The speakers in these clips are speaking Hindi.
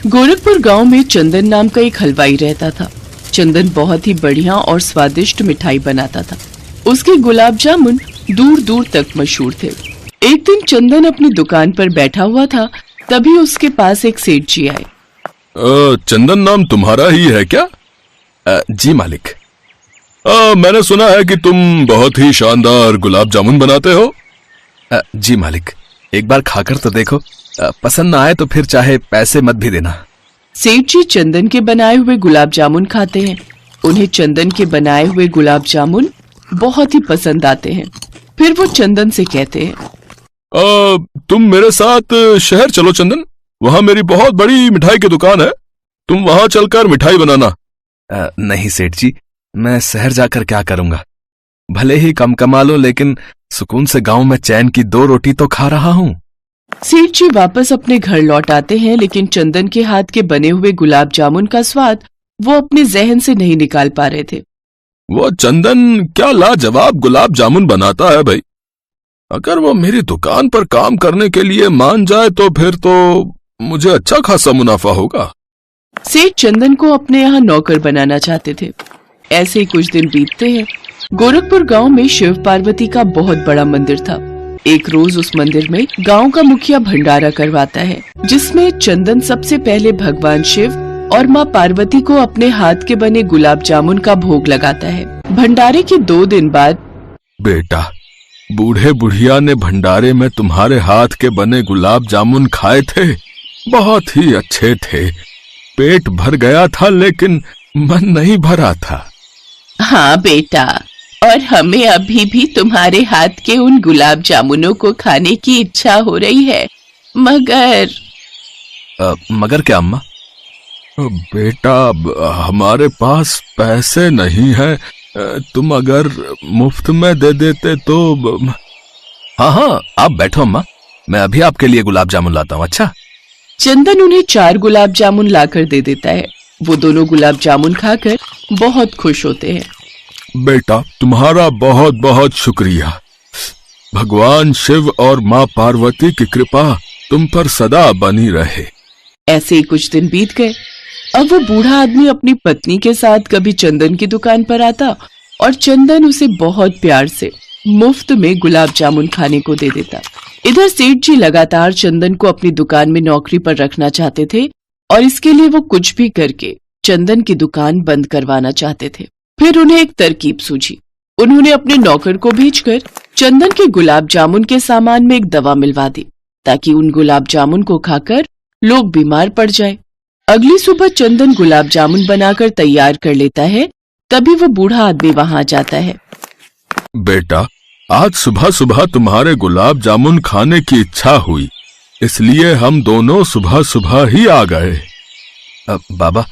गोरखपुर गांव में चंदन नाम का एक हलवाई रहता था। चंदन बहुत ही बढ़िया और स्वादिष्ट मिठाई बनाता था। उसके गुलाब जामुन दूर दूर तक मशहूर थे। एक दिन चंदन अपनी दुकान पर बैठा हुआ था, तभी उसके पास एक सेठ जी आए। चंदन नाम तुम्हारा ही है क्या? जी मालिक। मैंने सुना है कि तुम बहुत ही शानदार गुलाब जामुन बनाते हो। जी मालिक, एक बार खाकर तो देखो, पसंद ना आए तो फिर चाहे पैसे मत भी देना। सेठ जी चंदन के बनाए हुए गुलाब जामुन खाते हैं। उन्हें चंदन के बनाए हुए गुलाब जामुन बहुत ही पसंद आते हैं। फिर वो चंदन से कहते हैं, तुम मेरे साथ शहर चलो चंदन, वहाँ मेरी बहुत बड़ी मिठाई की दुकान है, तुम वहाँ चलकर मिठाई बनाना। नहीं सेठ जी, मैं शहर जाकर क्या करूंगा? भले ही कम कमा लो, लेकिन सुकून से गांव में चैन की 2 रोटी तो खा रहा हूँ। सेठ जी वापस अपने घर लौट आते हैं, लेकिन चंदन के हाथ के बने हुए गुलाब जामुन का स्वाद वो अपने जहन से नहीं निकाल पा रहे थे। वो चंदन क्या लाजवाब गुलाब जामुन बनाता है भाई। अगर वो मेरी दुकान पर काम करने के लिए मान जाए तो फिर तो मुझे अच्छा खासा मुनाफा होगा। सेठ चंदन को अपने यहाँ नौकर बनाना चाहते थे। ऐसे ही कुछ दिन बीतते हैं। गोरखपुर गांव में शिव पार्वती का बहुत बड़ा मंदिर था। एक रोज उस मंदिर में गांव का मुखिया भंडारा करवाता है, जिसमें चंदन सबसे पहले भगवान शिव और माँ पार्वती को अपने हाथ के बने गुलाब जामुन का भोग लगाता है। भंडारे के 2 दिन बाद, बेटा, बूढ़े बुढ़िया ने भंडारे में तुम्हारे हाथ के बने गुलाब जामुन खाए थे, बहुत ही अच्छे थे। पेट भर गया था लेकिन मन नहीं भरा था। हाँ बेटा, और हमें अभी भी तुम्हारे हाथ के उन गुलाब जामुनों को खाने की इच्छा हो रही है, मगर क्या अम्मा? बेटा, हमारे पास पैसे नहीं है, तुम अगर मुफ्त में दे देते तो। हाँ, आप बैठो अम्मा, मैं अभी आपके लिए गुलाब जामुन लाता हूँ। अच्छा। चंदन उन्हें 4 गुलाब जामुन लाकर दे देता है। वो दोनों गुलाब जामुन खाकर बहुत खुश होते हैं। बेटा, तुम्हारा बहुत बहुत शुक्रिया। भगवान शिव और माँ पार्वती की कृपा तुम पर सदा बनी रहे। ऐसे ही कुछ दिन बीत गए। अब वो बूढ़ा आदमी अपनी पत्नी के साथ कभी चंदन की दुकान पर आता और चंदन उसे बहुत प्यार से मुफ्त में गुलाब जामुन खाने को दे देता। इधर सेठ जी लगातार चंदन को अपनी दुकान में नौकरी पर रखना चाहते थे और इसके लिए वो कुछ भी करके चंदन की दुकान बंद करवाना चाहते थे। फिर उन्हें एक तरकीब सूझी। उन्होंने अपने नौकर को भेजकर चंदन के गुलाब जामुन के सामान में एक दवा मिलवा दी, ताकि उन गुलाब जामुन को खाकर लोग बीमार पड़ जाए। अगली सुबह चंदन गुलाब जामुन बनाकर तैयार कर लेता है, तभी वो बूढ़ा आदमी वहां जाता है। बेटा, आज सुबह सुबह तुम्हारे गुलाब जामुन खाने की इच्छा हुई, इसलिए हम दोनों सुबह सुबह ही आ गए। बाबा,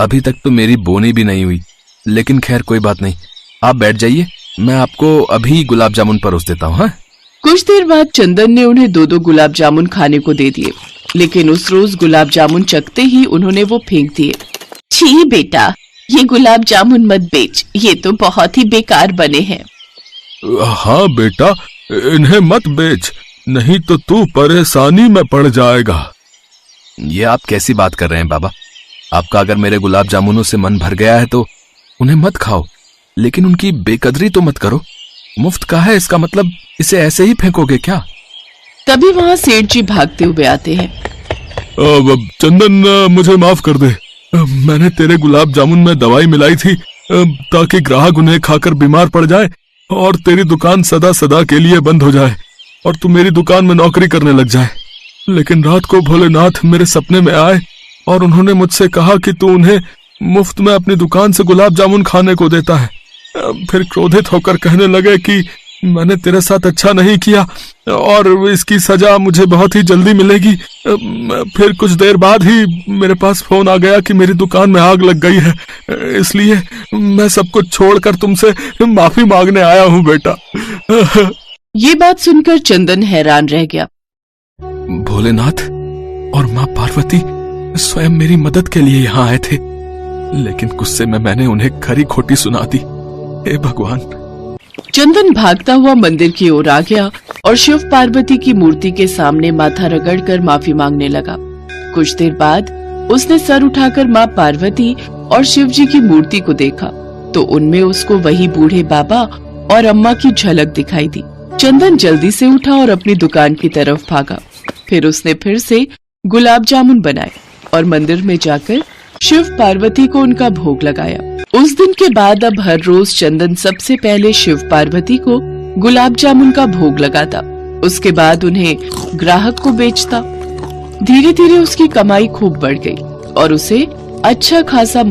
अभी तक तो मेरी बोनी भी नहीं हुई, लेकिन खैर कोई बात नहीं, आप बैठ जाइए, मैं आपको अभी गुलाब जामुन परोस देता हूँ। कुछ देर बाद चंदन ने उन्हें 2-2 गुलाब जामुन खाने को दे दिए, लेकिन उस रोज गुलाब जामुन चखते ही उन्होंने वो फेंक दिए। छी बेटा, ये गुलाब जामुन मत बेच, ये तो बहुत ही बेकार बने हैं। हाँ बेटा, इन्हें मत बेच, नहीं तो तू परेशानी में पड़ जाएगा। ये आप कैसी बात कर रहे हैं बाबा? आपका अगर मेरे गुलाब जामुनों से मन भर गया है तो उन्हें मत खाओ, लेकिन उनकी बेकदरी तो मत करो। मुफ्त का है, इसका मतलब इसे ऐसे ही फेंकोगे क्या? तभी वहाँ सेठ जी भागते हुए आते हैं। चंदन, मुझे माफ कर दे, मैंने तेरे गुलाब जामुन में दवाई मिलाई थी ताकि ग्राहक उन्हें खाकर बीमार पड़ जाए और तेरी दुकान सदा सदा के लिए बंद हो जाए और तू मेरी दुकान में नौकरी करने लग जाए। लेकिन रात को भोलेनाथ मेरे सपने में आए और उन्होंने मुझसे कहा कि तू उन्हें मुफ्त में अपनी दुकान से गुलाब जामुन खाने को देता है। फिर क्रोधित होकर कहने लगे कि मैंने तेरे साथ अच्छा नहीं किया और इसकी सजा मुझे बहुत ही जल्दी मिलेगी। फिर कुछ देर बाद ही मेरे पास फोन आ गया कि मेरी दुकान में आग लग गई है, इसलिए मैं सब कुछ छोड़कर तुमसे माफी मांगने आया हूँ बेटा। ये बात सुनकर चंदन हैरान रह गया। भोलेनाथ और माँ पार्वती स्वयं मेरी मदद के लिए यहाँ आए थे, लेकिन गुस्से में मैंने उन्हें खरी खोटी सुना दी। हे भगवान। चंदन भागता हुआ मंदिर की ओर आ गया और शिव पार्वती की मूर्ति के सामने माथा रगड़कर माफी मांगने लगा। कुछ देर बाद उसने सर उठाकर माँ पार्वती और शिव जी की मूर्ति को देखा तो उनमें उसको वही बूढ़े बाबा और अम्मा की झलक दिखाई दी। चंदन जल्दी से उठा और अपनी दुकान की तरफ भागा। फिर उसने फिर से गुलाब जामुन बनाए और मंदिर में जाकर शिव पार्वती को उनका भोग लगाया। उस दिन के बाद अब हर रोज चंदन सबसे पहले शिव पार्वती को गुलाब जामुन का भोग लगाता, उसके बाद उन्हें ग्राहक को बेचता। धीरे धीरे उसकी कमाई खूब बढ़ गई और उसे अच्छा खासा